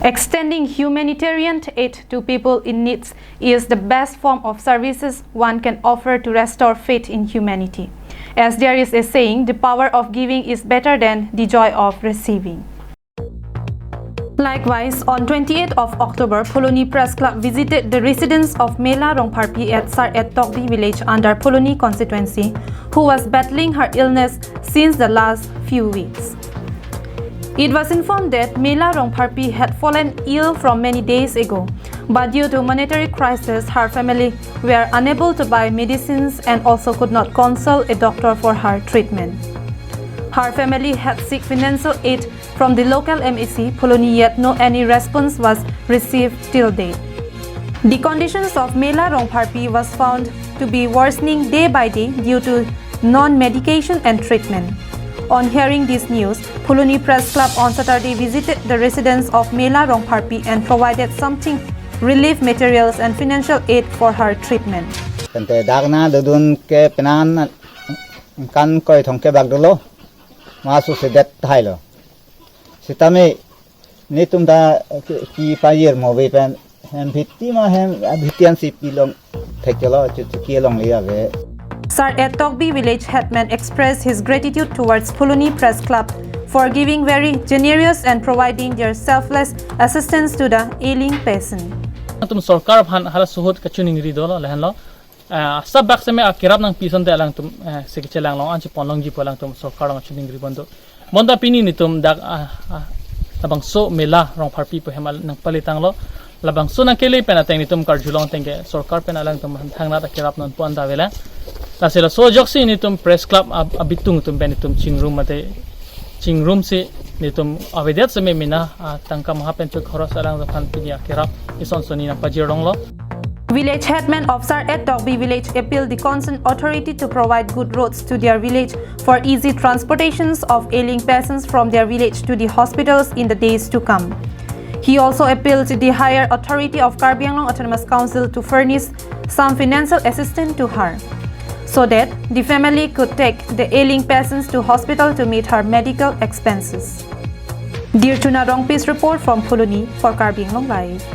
Extending humanitarian aid to people in need is the best form of services one can offer to restore faith in humanity. As there is a saying, the power of giving is better than the joy of receiving. Likewise, on 28th of October, Phuloni Press Club visited the residence of Mela Rongpharpi at Tokbi village under Phuloni constituency, who was battling her illness since the last few weeks. It was informed that Mela Rongpharpi had fallen ill from many days ago, but due to monetary crisis, her family were unable to buy medicines and also could not consult a doctor for her treatment. Her family had sought financial aid from the local MAC, Phuloni, yet no any response was received till date. The conditions of Mela Rongpharpi was found to be worsening day by day due to non-medication and treatment. On hearing this news, Phuloni Press Club on Saturday visited the residence of Mela Rongpharpi and provided something relief materials and financial aid for her treatment. Tante dagna dudun ke penan kan koi thong ke bagdolo masu sedet thailo sitame ni tumda ki payer mo ve pen hen bhitti ma hen bhitian si pilong thekelo ki long liya ve. Sir at Tokbi village headman expressed his gratitude towards Phuloni Press Club for giving very generous and providing their selfless assistance to the ailing patient. तुम सरकार हाला सुहोत कचुनिंग री दोलो लहन लो सब box में किराब नंग पीसन दे अलंग तुम सिकिचे लंग लो आंची पनलंग जी पलंग तुम सरकार नंग चुनिंग री बंदो बंदा पिनी नि तुम दाग labang so Mela Rongpharpi po hemal nang palitang lo labang so nang kele pena teng ni tum kar julong tengke sarkar pena lang tum thang na ta kirap non pon da vela la sela so joksi ni tum press club abitung tum ben tum chingrum mate chingrum se ni tum avedet se me mina tangka mahapen chok khoros alang phan pinya kirap ison soni na pajirong lo. Village headman officer at Tokbi village appealed the concerned authority to provide good roads to their village for easy transportations of ailing patients from their village to the hospitals in the days to come. He also appealed to the higher authority of Karbi Anglong Autonomous Council to furnish some financial assistance to her, so that the family could take the ailing patients to hospital to meet her medical expenses. Dear Mela Rongpharpi's report from Phuloni for Karbi Anglong Live.